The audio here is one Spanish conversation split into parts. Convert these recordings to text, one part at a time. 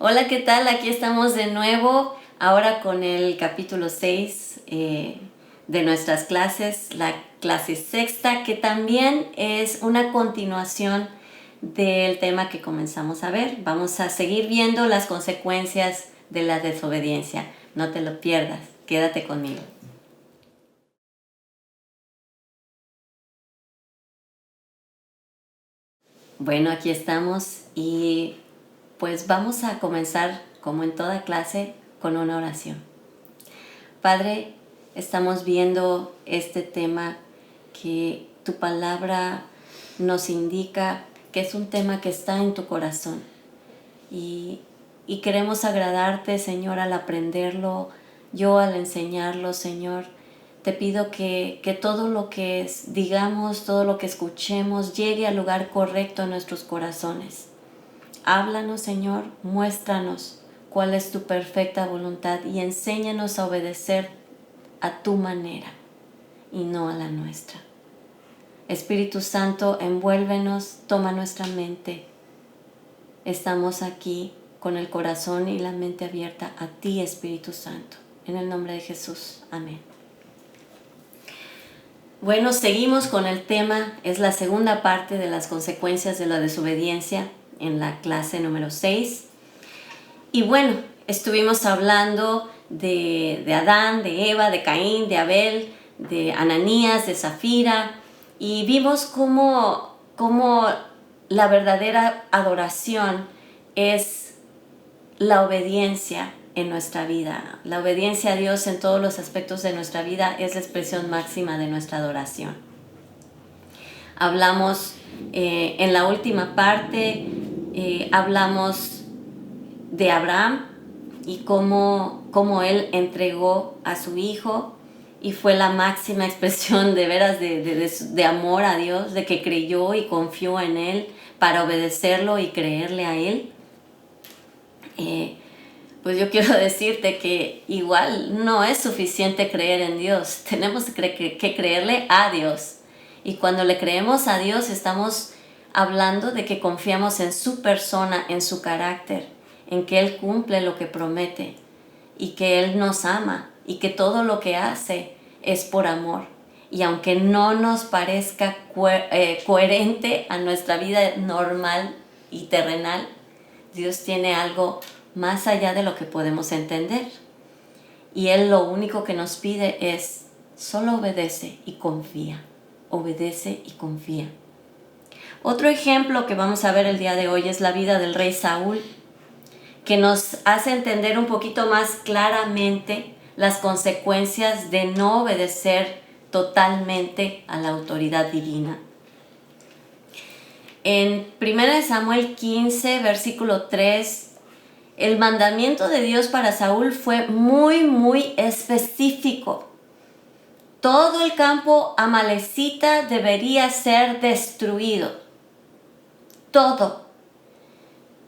Hola, ¿qué tal? Aquí estamos de nuevo, ahora con el capítulo 6 de nuestras clases, la clase sexta, que también es una continuación del tema que comenzamos a ver. Vamos a seguir viendo las consecuencias de la desobediencia. No te lo pierdas, quédate conmigo. Bueno, aquí estamos y pues vamos a comenzar, como en toda clase, con una oración. Padre, estamos viendo este tema que tu palabra nos indica que es un tema que está en tu corazón y queremos agradarte, Señor, al aprenderlo, yo al enseñarlo, Señor. Te pido que todo lo que digamos, todo lo que escuchemos llegue al lugar correcto en nuestros corazones. Háblanos, Señor, muéstranos cuál es tu perfecta voluntad y enséñanos a obedecer a tu manera y no a la nuestra. Espíritu Santo, envuélvenos, toma nuestra mente. Estamos aquí con el corazón y la mente abierta a ti, Espíritu Santo. En el nombre de Jesús. Amén. Bueno, seguimos con el tema. Es la segunda parte de las consecuencias de la desobediencia en la clase número 6. Y bueno, estuvimos hablando de Adán, de Eva, de Caín, de Abel, de Ananías, de Zafira, y vimos cómo la verdadera adoración es la obediencia en nuestra vida. La obediencia a Dios en todos los aspectos de nuestra vida es la expresión máxima de nuestra adoración. Hablamos en la última parte, hablamos de Abraham y cómo él entregó a su hijo y fue la máxima expresión de veras de amor a Dios, de que creyó y confió en él para obedecerlo y creerle a él. Pues yo quiero decirte que igual no es suficiente creer en Dios, tenemos que creerle a Dios. Y cuando le creemos a Dios estamos hablando de que confiamos en su persona, en su carácter, en que Él cumple lo que promete y que Él nos ama y que todo lo que hace es por amor. Y aunque no nos parezca coherente a nuestra vida normal y terrenal, Dios tiene algo más allá de lo que podemos entender. Y Él lo único que nos pide es solo obedece y confía. Obedece y confía. Otro ejemplo que vamos a ver el día de hoy es la vida del rey Saúl, que nos hace entender un poquito más claramente las consecuencias de no obedecer totalmente a la autoridad divina. En 1 Samuel 15, versículo 3, el mandamiento de Dios para Saúl fue muy específico. Todo el campo amalecita debería ser destruido. Todo.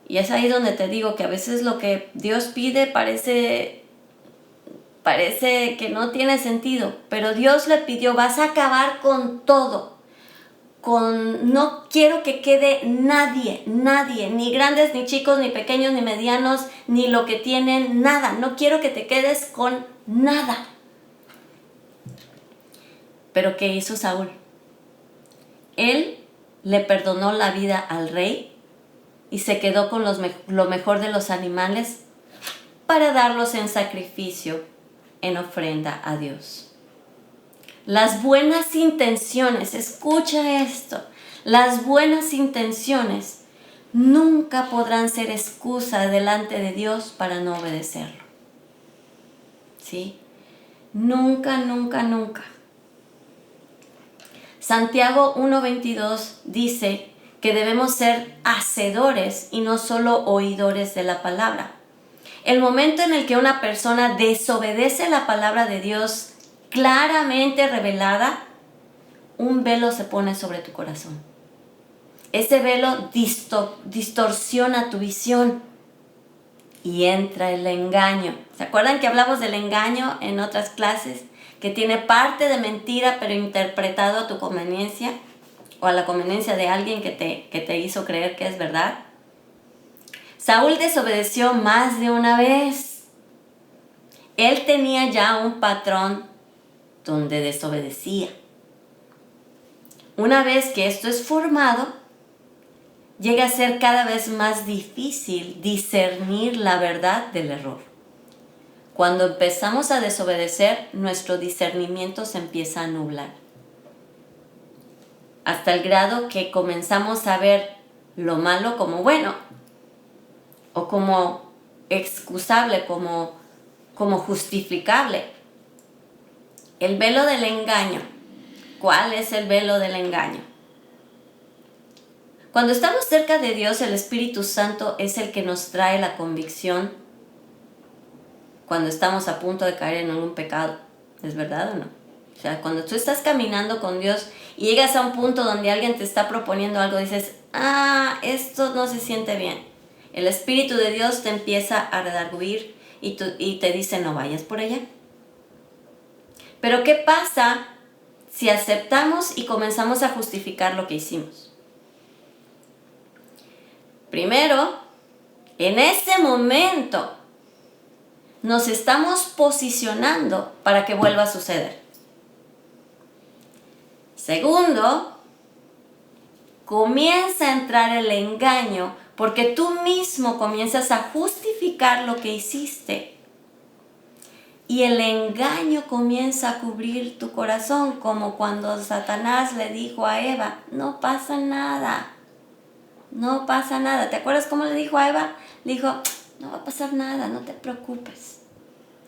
Y es ahí donde te digo que a veces lo que Dios pide parece que no tiene sentido, pero Dios le pidió, vas a acabar con todo. No quiero que quede nadie, ni grandes, ni chicos, ni pequeños, ni medianos, ni lo que tienen, nada. No quiero que te quedes con nada. Pero ¿qué hizo Saúl? Él le perdonó la vida al rey y se quedó con lo mejor de los animales para darlos en sacrificio, en ofrenda a Dios. Las buenas intenciones, escucha esto, las buenas intenciones nunca podrán ser excusa delante de Dios para no obedecerlo. ¿Sí? Nunca. Santiago 1:22 dice que debemos ser hacedores y no solo oidores de la palabra. El momento en el que una persona desobedece la palabra de Dios claramente revelada, un velo se pone sobre tu corazón. Ese velo distorsiona tu visión y entra el engaño. ¿Se acuerdan que hablamos del engaño en otras clases? Que tiene parte de mentira pero interpretado a tu conveniencia o a la conveniencia de alguien que te hizo creer que es verdad. Saúl desobedeció más de una vez. Él tenía ya un patrón donde desobedecía. Una vez que esto es formado, llega a ser cada vez más difícil discernir la verdad del error. Cuando empezamos a desobedecer, nuestro discernimiento se empieza a nublar. Hasta el grado que comenzamos a ver lo malo como bueno, o como excusable, como justificable. El velo del engaño. ¿Cuál es el velo del engaño? Cuando estamos cerca de Dios, el Espíritu Santo es el que nos trae la convicción cuando estamos a punto de caer en algún pecado. ¿Es verdad o no? O sea, cuando tú estás caminando con Dios y llegas a un punto donde alguien te está proponiendo algo, dices, esto no se siente bien. El Espíritu de Dios te empieza a redarguir y te dice, no vayas por allá. Pero ¿qué pasa si aceptamos y comenzamos a justificar lo que hicimos? Primero, en ese momento nos estamos posicionando para que vuelva a suceder. Segundo, comienza a entrar el engaño porque tú mismo comienzas a justificar lo que hiciste. Y el engaño comienza a cubrir tu corazón, como cuando Satanás le dijo a Eva, no pasa nada, no pasa nada. ¿Te acuerdas cómo le dijo a Eva? Le dijo, no va a pasar nada, no te preocupes.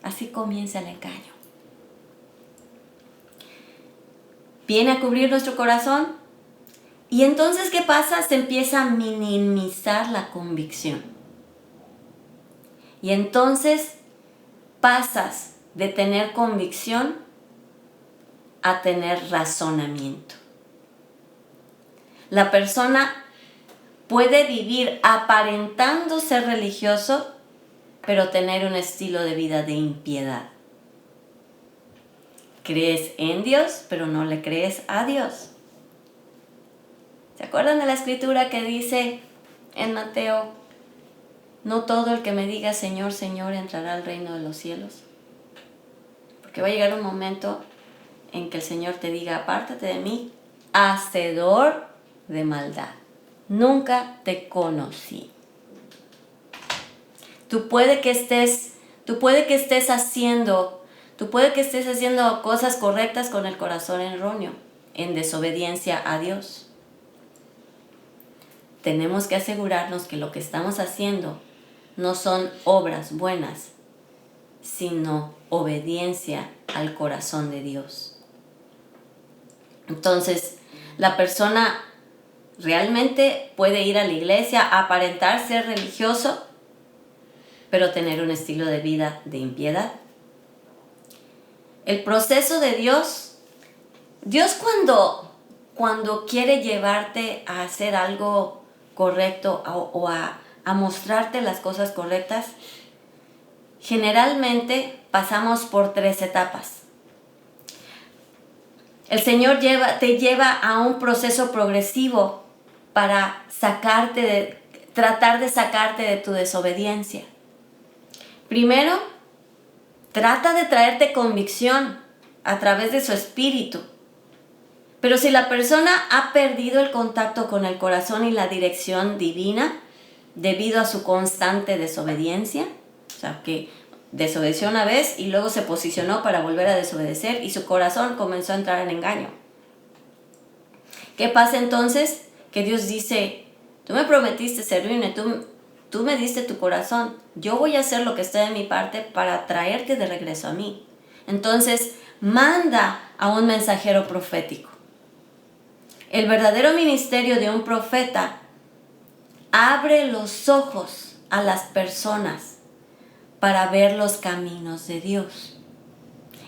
Así comienza el engaño. Viene a cubrir nuestro corazón y entonces, ¿qué pasa? Se empieza a minimizar la convicción. Y entonces pasas de tener convicción a tener razonamiento. La persona puede vivir aparentando ser religioso, pero tener un estilo de vida de impiedad. Crees en Dios, pero no le crees a Dios. ¿Se acuerdan de la escritura que dice en Mateo, no todo el que me diga Señor, Señor entrará al reino de los cielos? Porque va a llegar un momento en que el Señor te diga, apártate de mí, hacedor de maldad. Nunca te conocí. Tú puede que estés haciendo cosas correctas con el corazón erróneo, en desobediencia a Dios. Tenemos que asegurarnos que lo que estamos haciendo no son obras buenas, sino obediencia al corazón de Dios. Entonces, la persona realmente puede ir a la iglesia, aparentar ser religioso, pero tener un estilo de vida de impiedad. El proceso de Dios cuando quiere llevarte a hacer algo correcto o a mostrarte las cosas correctas, generalmente pasamos por 3 etapas. El Señor te lleva a un proceso progresivo para tratar de sacarte de tu desobediencia. Primero, trata de traerte convicción a través de su espíritu. Pero si la persona ha perdido el contacto con el corazón y la dirección divina debido a su constante desobediencia, o sea, que desobedeció una vez y luego se posicionó para volver a desobedecer y su corazón comenzó a entrar en engaño. ¿Qué pasa entonces? Que Dios dice, tú me prometiste servirme, tú me diste tu corazón, yo voy a hacer lo que esté de mi parte para traerte de regreso a mí. Entonces, manda a un mensajero profético. El verdadero ministerio de un profeta abre los ojos a las personas para ver los caminos de Dios.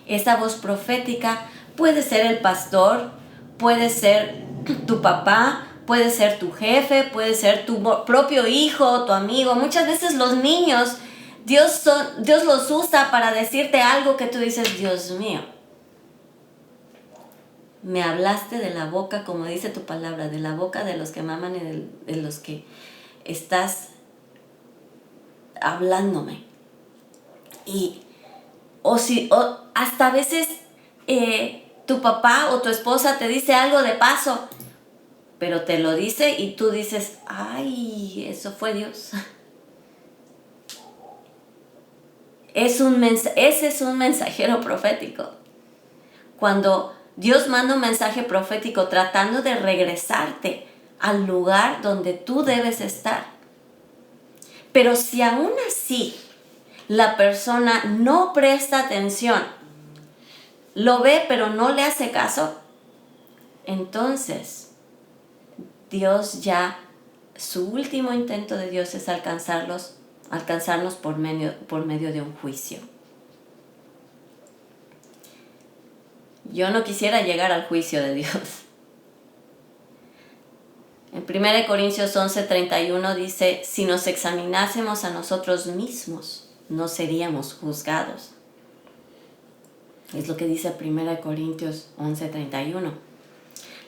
Esa voz profética puede ser el pastor, puede ser tu papá, puede ser tu jefe, puede ser tu propio hijo, tu amigo. Muchas veces los niños, Dios los usa para decirte algo que tú dices, Dios mío, me hablaste de la boca, como dice tu palabra, de la boca de los que maman y de los que estás hablándome. O hasta a veces tu papá o tu esposa te dice algo de paso, pero te lo dice y tú dices, ay, eso fue Dios. Ese es un mensajero profético. Cuando Dios manda un mensaje profético tratando de regresarte al lugar donde tú debes estar. Pero si aún así la persona no presta atención, lo ve pero no le hace caso, entonces Dios ya, su último intento de Dios es alcanzarnos por medio de un juicio. Yo no quisiera llegar al juicio de Dios. En 1 Corintios 11:31 dice, si nos examinásemos a nosotros mismos, no seríamos juzgados. Es lo que dice 1 Corintios 11:31.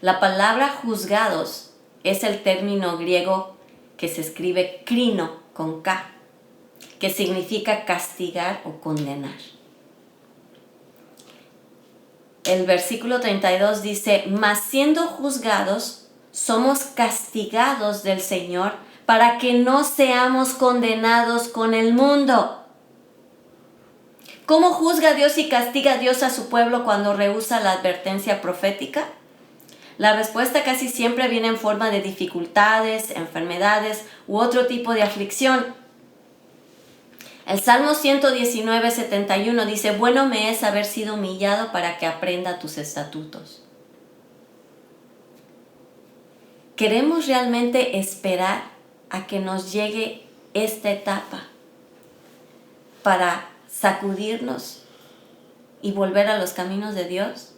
La palabra juzgados es el término griego que se escribe krino con K, que significa castigar o condenar. El versículo 32 dice, mas siendo juzgados, somos castigados del Señor para que no seamos condenados con el mundo. ¿Cómo juzga Dios y castiga Dios a su pueblo cuando rehúsa la advertencia profética? La respuesta casi siempre viene en forma de dificultades, enfermedades u otro tipo de aflicción. El Salmo 119:71 dice, bueno me es haber sido humillado para que aprenda tus estatutos. ¿Queremos realmente esperar a que nos llegue esta etapa para sacudirnos y volver a los caminos de Dios?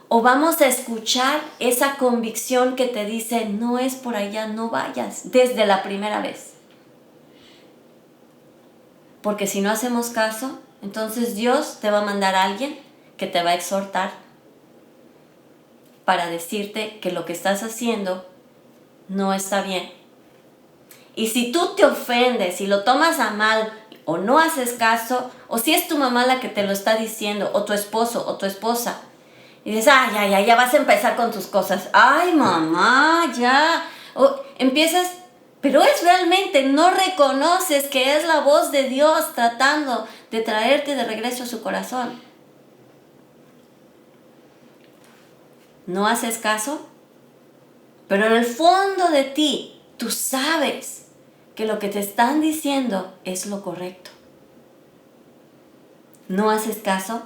¿O vamos a escuchar esa convicción que te dice, no es por allá, no vayas, desde la primera vez? Porque si no hacemos caso, entonces Dios te va a mandar a alguien que te va a exhortar para decirte que lo que estás haciendo no está bien. Y si tú te ofendes y lo tomas a mal o no haces caso, o si es tu mamá la que te lo está diciendo, o tu esposo o tu esposa, y dices, ya vas a empezar con tus cosas. Ay, mamá, ya. O empiezas, pero es realmente, no reconoces que es la voz de Dios tratando de traerte de regreso a su corazón. No haces caso, pero en el fondo de ti, tú sabes que lo que te están diciendo es lo correcto. No haces caso,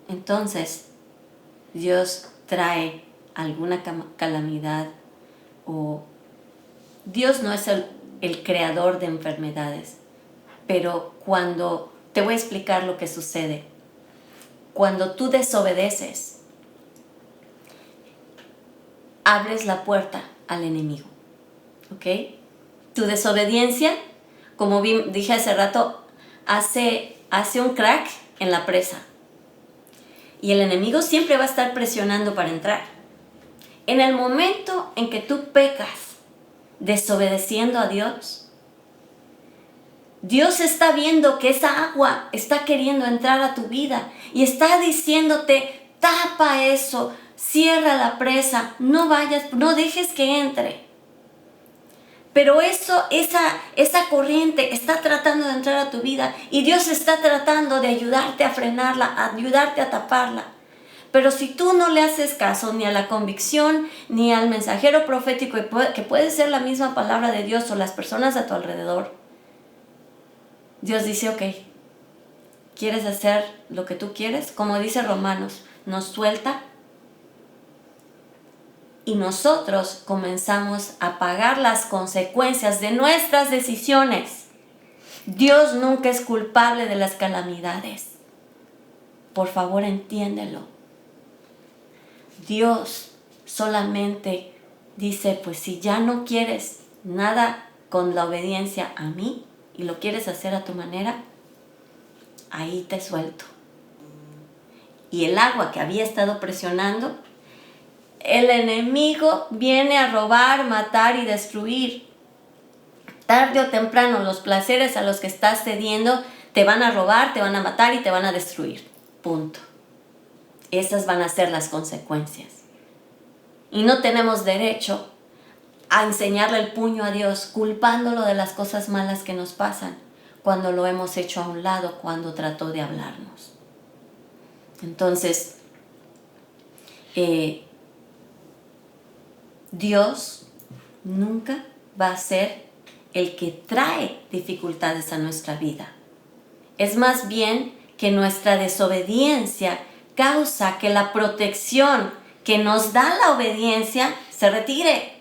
entonces Dios trae alguna calamidad o Dios no es el creador de enfermedades, pero te voy a explicar lo que sucede. Cuando tú desobedeces, abres la puerta al enemigo, ¿ok? Tu desobediencia, como dije hace rato, hace un crack en la presa. Y el enemigo siempre va a estar presionando para entrar. En el momento en que tú pecas, desobedeciendo a Dios, Dios está viendo que esa agua está queriendo entrar a tu vida y está diciéndote, tapa eso, cierra la presa, no vayas, no dejes que entre. Pero esa corriente está tratando de entrar a tu vida y Dios está tratando de ayudarte a frenarla, ayudarte a taparla. Pero si tú no le haces caso ni a la convicción, ni al mensajero profético, que puede ser la misma palabra de Dios o las personas a tu alrededor, Dios dice, ok, ¿quieres hacer lo que tú quieres? Como dice Romanos, nos suelta y nosotros comenzamos a pagar las consecuencias de nuestras decisiones. Dios nunca es culpable de las calamidades. Por favor, entiéndelo. Dios solamente dice, pues si ya no quieres nada con la obediencia a mí y lo quieres hacer a tu manera, ahí te suelto. Y el agua que había estado presionando, el enemigo viene a robar, matar y destruir. tarde o temprano los placeres a los que estás cediendo te van a robar, te van a matar y te van a destruir. Punto. Esas van a ser las consecuencias. Y no tenemos derecho a enseñarle el puño a Dios culpándolo de las cosas malas que nos pasan cuando lo hemos hecho a un lado, cuando trató de hablarnos. Entonces, Dios nunca va a ser el que trae dificultades a nuestra vida. Es más bien que nuestra desobediencia causa que la protección que nos da la obediencia se retire.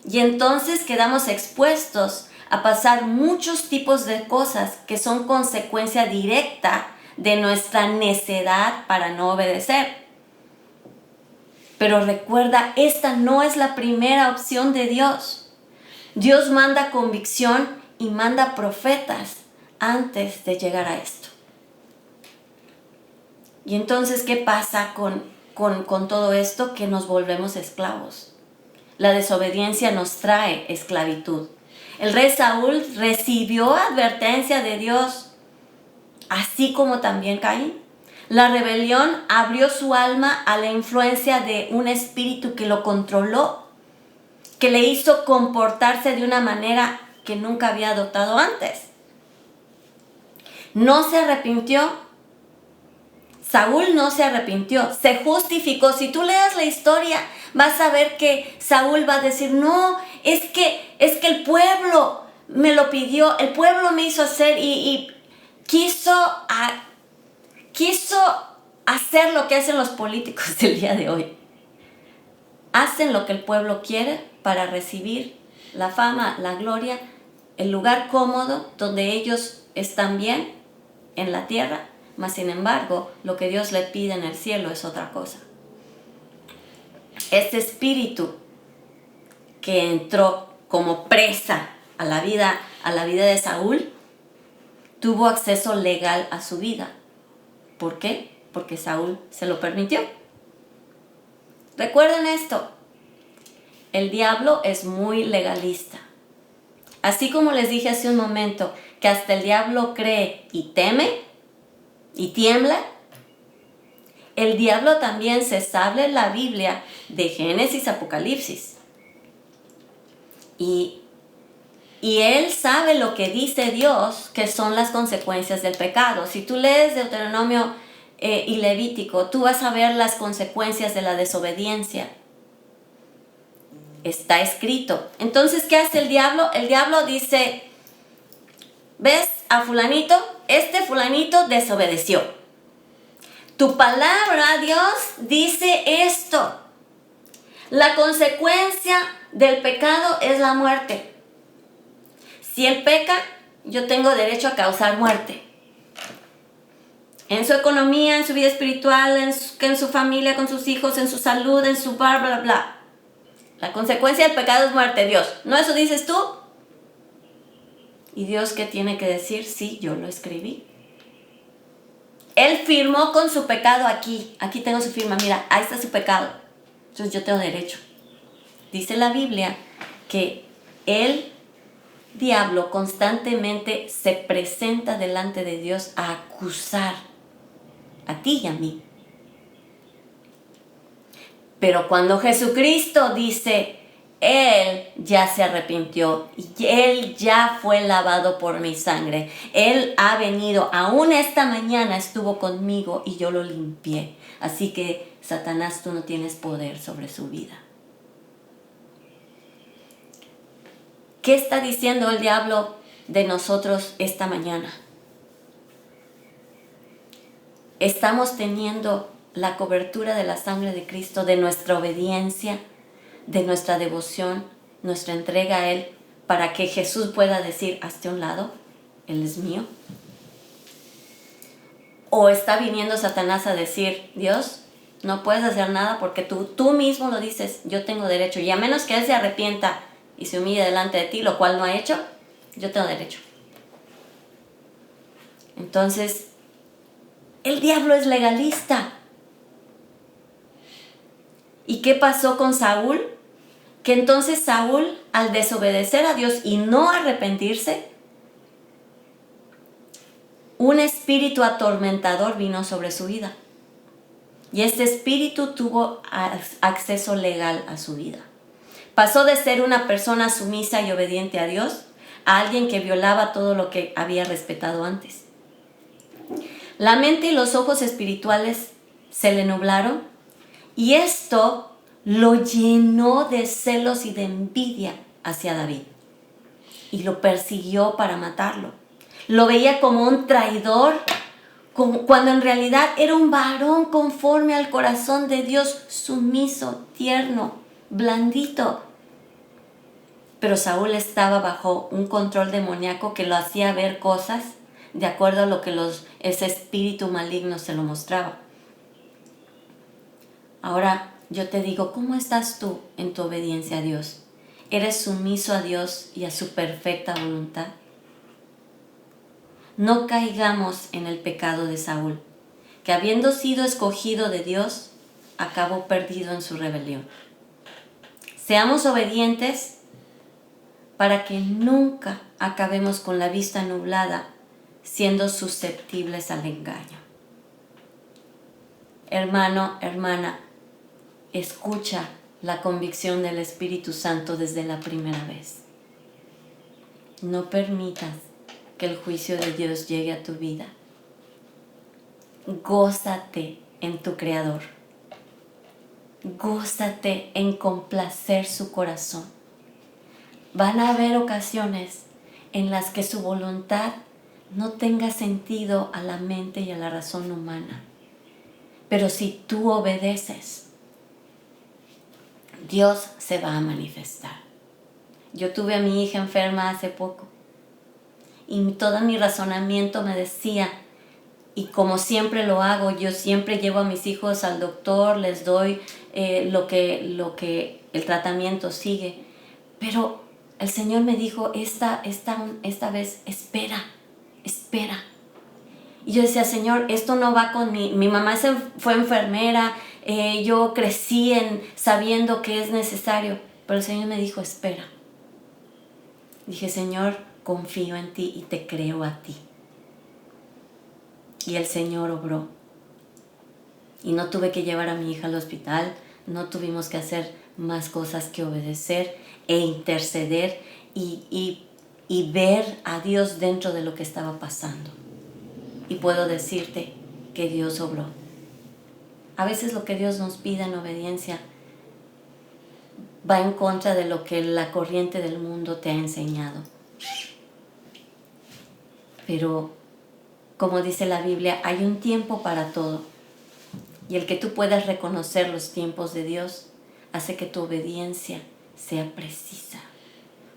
Y entonces quedamos expuestos a pasar muchos tipos de cosas que son consecuencia directa de nuestra necedad para no obedecer. Pero recuerda, esta no es la primera opción de Dios. Dios manda convicción y manda profetas antes de llegar a esto. Y entonces, ¿qué pasa con todo esto? Que nos volvemos esclavos. La desobediencia nos trae esclavitud. El rey Saúl recibió advertencia de Dios, así como también Caín. La rebelión abrió su alma a la influencia de un espíritu que lo controló, que le hizo comportarse de una manera que nunca había adoptado antes. No se arrepintió. Saúl no se arrepintió, se justificó. Si tú leas la historia, vas a ver que Saúl va a decir, no, es que el pueblo me lo pidió, el pueblo me hizo hacer y quiso hacer lo que hacen los políticos del día de hoy. Hacen lo que el pueblo quiere para recibir la fama, la gloria, el lugar cómodo donde ellos están bien en la tierra. Mas sin embargo, lo que Dios le pide en el cielo es otra cosa. Este espíritu que entró como presa a la vida de Saúl, tuvo acceso legal a su vida. ¿Por qué? Porque Saúl se lo permitió. Recuerden esto, el diablo es muy legalista. Así como les dije hace un momento que hasta el diablo cree y teme, y tiembla, el diablo también se sabe la Biblia de Génesis, Apocalipsis. Y él sabe lo que dice Dios, que son las consecuencias del pecado. Si tú lees Deuteronomio y Levítico, tú vas a ver las consecuencias de la desobediencia. Está escrito. Entonces, ¿qué hace el diablo? El diablo dice, ¿ves a fulanito? Este fulanito desobedeció. Tu palabra, Dios, dice esto. La consecuencia del pecado es la muerte. Si él peca, yo tengo derecho a causar muerte. En su economía, en su vida espiritual, en su familia, con sus hijos, en su salud, en su bla, bla, bla. La consecuencia del pecado es muerte, Dios. ¿No eso dices tú? ¿Y Dios qué tiene que decir? Sí, yo lo escribí. Él firmó con su pecado aquí. Aquí tengo su firma. Mira, ahí está su pecado. Entonces yo tengo derecho. Dice la Biblia que el diablo constantemente se presenta delante de Dios a acusar a ti y a mí. Pero cuando Jesucristo dice, Él ya se arrepintió y Él ya fue lavado por mi sangre. Él ha venido, aún esta mañana estuvo conmigo y yo lo limpié. Así que, Satanás, tú no tienes poder sobre su vida. ¿Qué está diciendo el diablo de nosotros esta mañana? Estamos teniendo la cobertura de la sangre de Cristo, de nuestra obediencia, de nuestra devoción, nuestra entrega a Él, para que Jesús pueda decir, hazte a un lado, Él es mío. O está viniendo Satanás a decir, Dios, no puedes hacer nada porque tú mismo lo dices, yo tengo derecho. Y a menos que Él se arrepienta y se humille delante de ti, lo cual no ha hecho, yo tengo derecho. Entonces, el diablo es legalista. ¿Y qué pasó con Saúl? que entonces Saúl, al desobedecer a Dios y no arrepentirse, un espíritu atormentador vino sobre su vida. Y este espíritu tuvo acceso legal a su vida. Pasó de ser una persona sumisa y obediente a Dios a alguien que violaba todo lo que había respetado antes. La mente y los ojos espirituales se le nublaron y esto lo llenó de celos y de envidia hacia David y lo persiguió para matarlo. Lo veía como un traidor, cuando en realidad era un varón conforme al corazón de Dios, sumiso, tierno, blandito. Pero Saúl estaba bajo un control demoníaco que lo hacía ver cosas de acuerdo a lo que ese espíritu maligno se lo mostraba. Ahora yo te digo, ¿cómo estás tú en tu obediencia a Dios? ¿Eres sumiso a Dios y a su perfecta voluntad? No caigamos en el pecado de Saúl, que habiendo sido escogido de Dios, acabó perdido en su rebelión. Seamos obedientes para que nunca acabemos con la vista nublada, siendo susceptibles al engaño. Hermano, hermana, escucha la convicción del Espíritu Santo desde la primera vez. No permitas que el juicio de Dios llegue a tu vida. Gózate en tu Creador. Gózate en complacer su corazón. Van a haber ocasiones en las que su voluntad no tenga sentido a la mente y a la razón humana. Pero si tú obedeces, Dios se va a manifestar. Yo tuve a mi hija enferma hace poco y todo mi razonamiento me decía, y como siempre lo hago, yo siempre llevo a mis hijos al doctor, les doy lo que el tratamiento sigue, pero el Señor me dijo, esta vez espera. Y yo decía, Señor, esto no va con mi mamá fue enfermera, yo crecí sabiendo que es necesario, pero el Señor me dijo, espera. Dije, Señor, confío en ti y te creo a ti. Y el Señor obró. Y no tuve que llevar a mi hija al hospital, no tuvimos que hacer más cosas que obedecer e interceder y ver a Dios dentro de lo que estaba pasando. Y puedo decirte que Dios obró. A veces lo que Dios nos pide en obediencia va en contra de lo que la corriente del mundo te ha enseñado. Pero, como dice la Biblia, hay un tiempo para todo. Y el que tú puedas reconocer los tiempos de Dios hace que tu obediencia sea precisa.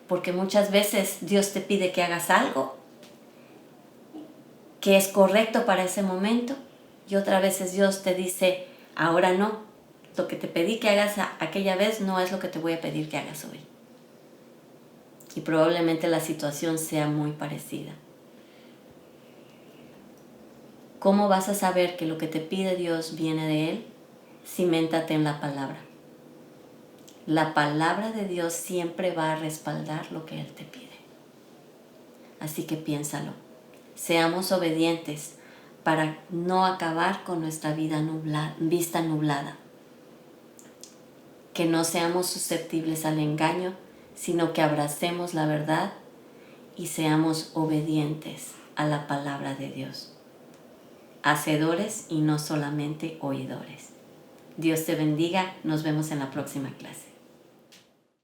Porque muchas veces Dios te pide que hagas algo que es correcto para ese momento y otras veces Dios te dice, ahora no, lo que te pedí que hagas aquella vez no es lo que te voy a pedir que hagas hoy. Y probablemente la situación sea muy parecida. ¿Cómo vas a saber que lo que te pide Dios viene de Él? Ciméntate en la palabra. La palabra de Dios siempre va a respaldar lo que Él te pide. Así que piénsalo. Seamos obedientes para no acabar con nuestra vista nublada. Que no seamos susceptibles al engaño, sino que abracemos la verdad y seamos obedientes a la palabra de Dios. Hacedores y no solamente oidores. Dios te bendiga. Nos vemos en la próxima clase.